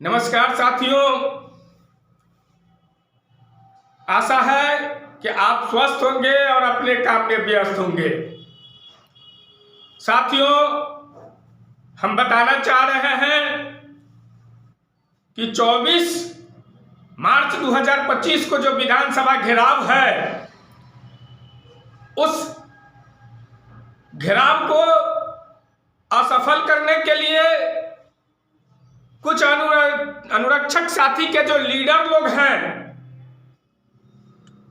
नमस्कार साथियों, आशा है कि आप स्वस्थ होंगे और अपने काम में व्यस्त होंगे। साथियों, हम बताना चाह रहे हैं कि 24 मार्च 2025 को जो विधानसभा घेराव है, उस घेराव को असफल करने के लिए कुछ अनुरक्षक साथी के जो लीडर लोग हैं,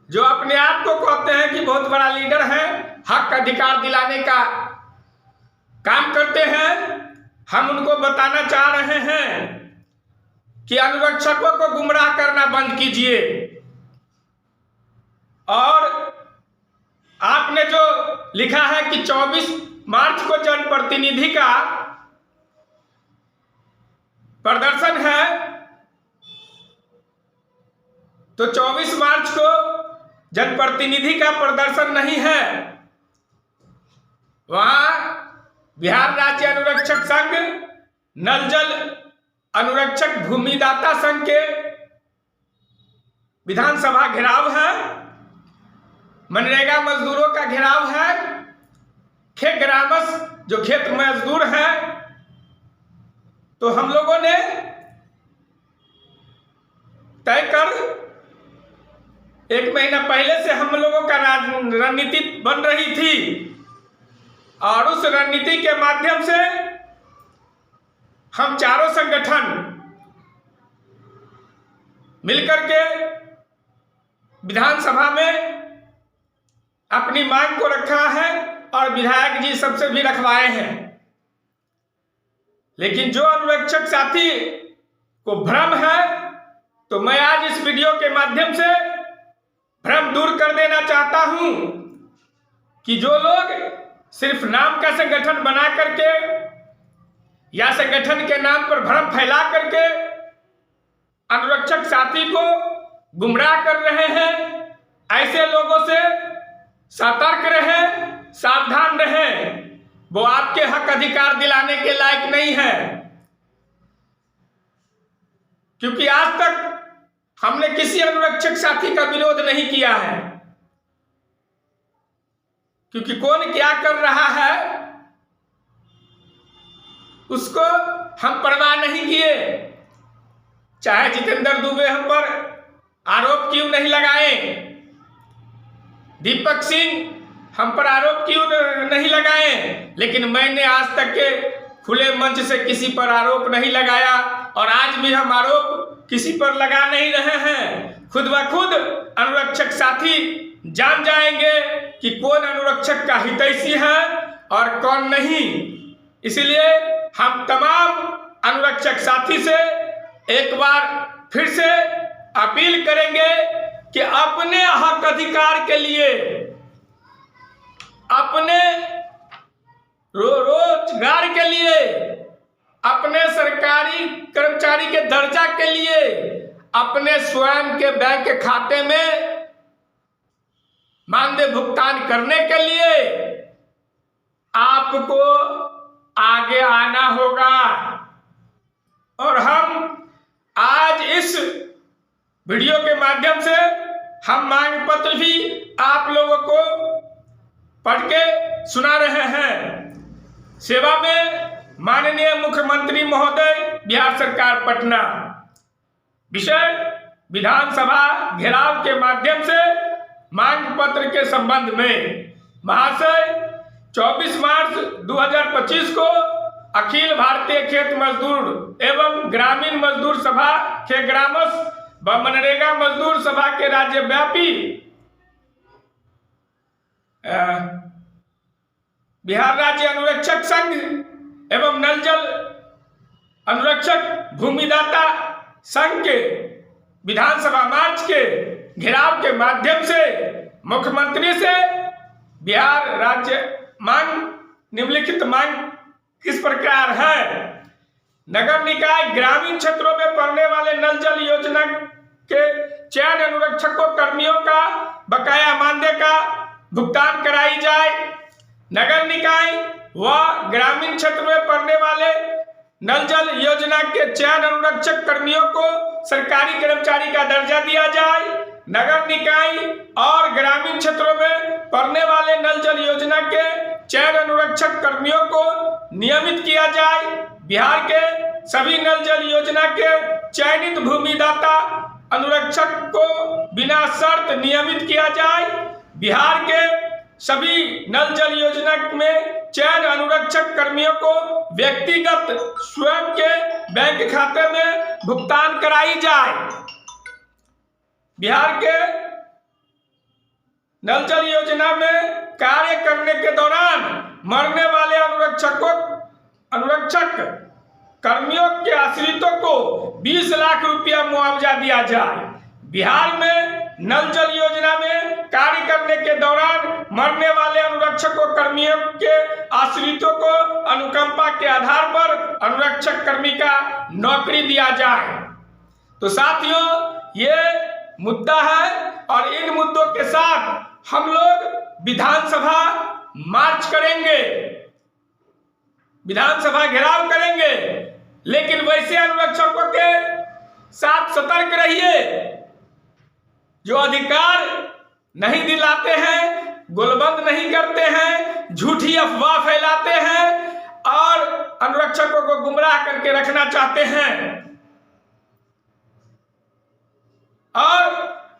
जो अपने आप को कहते हैं कि बहुत बड़ा लीडर है, हक अधिकार दिलाने का काम करते हैं, हम उनको बताना चाह रहे हैं कि अनुरक्षकों को गुमराह करना बंद कीजिए। और आपने जो लिखा है कि 24 मार्च को जनप्रतिनिधि का प्रदर्शन है, तो 24 मार्च को जनप्रतिनिधि का प्रदर्शन नहीं है। वहां बिहार राज्य अनुरक्षक संघ, नल जल अनुरक्षक भूमिदाता संघ के विधानसभा घेराव है, मनरेगा मजदूरों का घेराव है, खेत ग्रामस जो खेत मजदूर है। तो हम लोगों ने तय कर 1 महीना पहले से हम लोगों का रणनीति बन रही थी, और उस रणनीति के माध्यम से हम चारों संगठन मिलकर के विधानसभा में अपनी मांग को रखा है और विधायक जी सबसे भी रखवाए हैं। लेकिन जो अनुरक्षक साथी को भ्रम है, तो मैं आज इस वीडियो के माध्यम से भ्रम दूर कर देना चाहता हूं कि जो लोग सिर्फ नाम का संगठन बना करके या संगठन के नाम पर भ्रम फैला करके अनुरक्षक साथी को गुमराह कर रहे हैं, ऐसे लोगों से सतर्क रहें, सावधान रहें। वो आपके हक अधिकार दिलाने के लायक नहीं है, क्योंकि आज तक हमने किसी अनुरक्षक साथी का विरोध नहीं किया है, क्योंकि कौन क्या कर रहा है उसको हम परवाह नहीं किए। चाहे जितेंद्र दुबे हम पर आरोप क्यों नहीं लगाए, दीपक सिंह हम पर आरोप क्यों नहीं लगाए, लेकिन मैंने आज तक के खुले मंच से किसी पर आरोप नहीं लगाया, और आज भी हम आरोप किसी पर लगा नहीं रहे हैं। खुद ब खुद अनुरक्षक साथी जान जाएंगे कि कौन अनुरक्षक का हितैषी है और कौन नहीं। इसलिए हम तमाम अनुरक्षक साथी से एक बार फिर से अपील करेंगे कि अपने हक अधिकार के लिए, अपने रोजगार के लिए, अपने सरकारी कर्मचारी के दर्जा के लिए, अपने स्वयं के बैंक खाते में मानदेय भुगतान करने के लिए आपको आगे आना होगा। और हम आज इस वीडियो के माध्यम से हम मांग पत्र भी आप लोगों को पढ़ के सुना रहे हैं। सेवा में माननीय मुख्यमंत्री महोदय, बिहार सरकार पटना। विषय विधानसभा घेराव के माध्यम से मांग पत्र के संबंध में। महाशय, 24 मार्च 2025 को अखिल भारतीय खेत मजदूर एवं ग्रामीण मजदूर सभा खेग्रामस व मनरेगा मजदूर सभा के राज्यव्यापी बिहार राज्य अनुरक्षक संघ एवं नल जल अनुरक्षक भूमिदाता संघ के विधानसभा मार्च के घेराव के माध्यम से मुख्यमंत्री से बिहार राज्य मांग, निम्नलिखित मांग किस प्रकार है। नगर निकाय ग्रामीण क्षेत्रों में पड़ने वाले नल जल योजना के चयन अनुरक्षकों कर्मियों का बकाया मानदेय का भुगतान कराई जाए। नगर निकाय व ग्रामीण क्षेत्र में पड़ने वाले नल जल योजना के चयन अनुरक्षक कर्मियों को सरकारी कर्मचारी का दर्जा दिया जाए। नगर निकाय और ग्रामीण क्षेत्रों में पड़ने वाले नल जल योजना के चयन अनुरक्षक कर्मियों को नियमित किया जाए। बिहार के सभी नल जल योजना के चयनित भूमिदाता अनुरक्षक को बिना शर्त नियमित किया जाए। बिहार के सभी नल जल योजना में चयन अनुरक्षक कर्मियों को व्यक्तिगत स्वयं के बैंक खाते में भुगतान कराई जाए। बिहार के नल जल योजना में कार्य करने के दौरान मरने वाले अनुरक्षक कर्मियों के आश्रितों को 20 लाख रुपया मुआवजा दिया जाए। बिहार में नल जल योजना में कार्य करने के दौरान मरने वाले अनुरक्षकों कर्मियों के आश्रितों को अनुकंपा के आधार पर अनुरक्षक कर्मी का नौकरी दिया जाए। तो साथियों, ये मुद्दा है और इन मुद्दों के साथ हम लोग विधानसभा मार्च करेंगे, विधानसभा घेराव करेंगे। लेकिन वैसे अनुरक्षकों के साथ सतर्क रहिए जो अधिकार नहीं दिलाते हैं, गोलबंद नहीं करते हैं, झूठी अफवाह फैलाते हैं और अनुरक्षकों को गुमराह करके रखना चाहते हैं और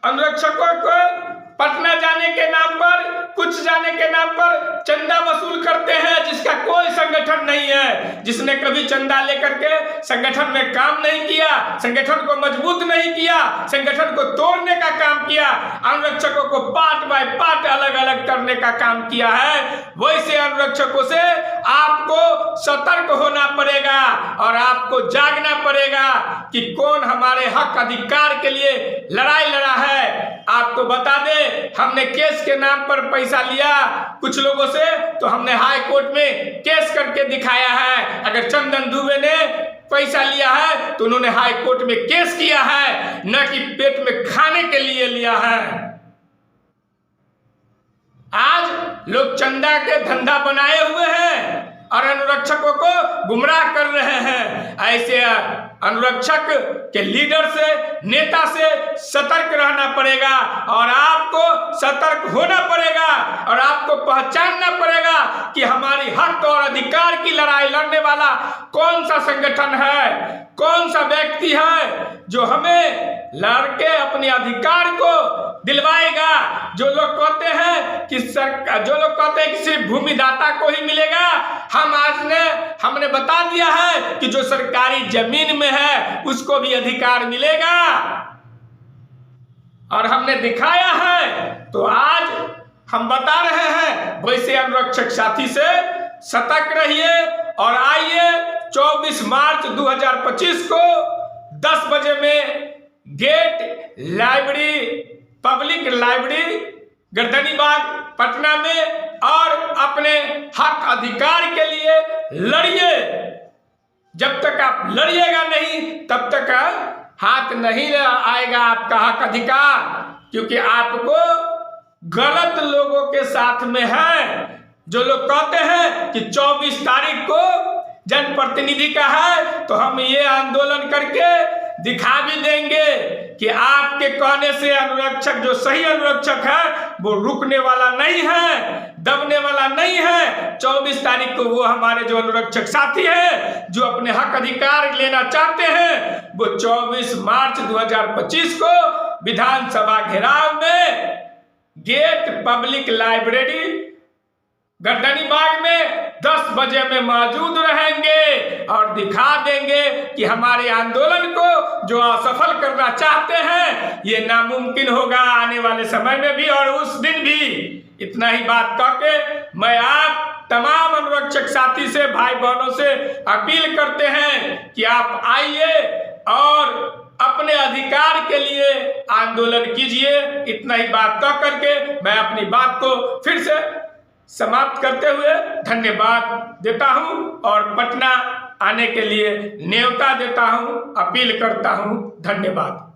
अनुरक्षकों को पटना जाने के नाम पर, कुछ जाने के नाम पर चंदा वसूल करते हैं, जिसका कोई संगठन नहीं है, जिसने कभी चंदा लेकर के संगठन में काम नहीं किया, संगठन को मजबूत नहीं किया, संगठन को तोड़ने का काम किया, अनुरक्षकों को पार्ट बाय पार्ट अलग अलग करने का काम किया है। वैसे अनुरक्षकों से आपको सतर्क होना पड़ेगा और आपको जागना पड़ेगा कि कौन हमारे हक अधिकार के लिए लड़ाई लड़ा है। आपको बता दें, हमने केस के नाम पर पैसा लिया कुछ लोगों से, तो हमने हाई कोर्ट में केस करके दिखाया है। अगर चंदन दुबे ने पैसा लिया है तो उन्होंने हाई कोर्ट में केस किया है, न कि पेट में खाने के लिए लिया है। आज लोग चंदा के धंधा बनाए हुए हैं और अनुरक्षकों को गुमराह कर रहे हैं। ऐसे अनुरक्षक के लीडर से, नेता से सतर्क रहना पड़ेगा और आपको सतर्क होना पड़ेगा और आपको पहचानना पड़ेगा कि हमारी हक और अधिकार की लड़ाई लड़ने वाला कौन सा संगठन है, कौन सा व्यक्ति है जो हमें लड़के अपने अधिकार को दिलवाएगा। जो लोग कहते हैं कि सिर्फ भूमिदाता को ही मिलेगा, हमने बता दिया है कि जो सरकारी जमीन में है उसको भी अधिकार मिलेगा और हमने दिखाया है। तो आज हम बता रहे हैं, वैसे अनुरक्षक साथी से सतर्क रहिए और आइए 24 मार्च 2025 को 10 बजे में gate library, public library Gardanibagh Patna में और अपने हक अधिकार के लिए लड़िए। जब तक आप लड़िएगा नहीं तब तक हाथ नहीं आएगा आपका हक अधिकार, क्योंकि आपको गलत लोगों के साथ में है। जो लोग कहते हैं कि 24 तारीख को जनप्रतिनिधि का है तो हम ये आंदोलन करके दिखा भी देंगे कि आपके कहने से अनुरक्षक, जो सही अनुरक्षक है, वो रुकने वाला नहीं है, दबने वाला नहीं है। 24 तारीख को वो हमारे जो अनुरक्षक साथी हैं जो अपने हक अधिकार लेना चाहते हैं, वो 24 मार्च 2025 को विधानसभा घेराव में गेट पब्लिक लाइब्रेरी गर्दनीबाग में 10 बजे में मौजूद रहेंगे और दिखा देंगे कि हमारे आंदोलन को जो असफल करना चाहते हैं ये नामुमकिन होगा आने वाले समय में भी और उस दिन भी। इतना ही बात कहके मैं आप तमाम अनुरक्षक साथी से, भाई बहनों से अपील करते हैं कि आप आइए और अपने अधिकार के लिए आंदोलन कीजिए। इतना ही बात कह करके मैं अपनी बात को फिर से समाप्त करते हुए धन्यवाद देता हूं और पटना आने के लिए न्योता देता हूं, अपील करता हूं। धन्यवाद।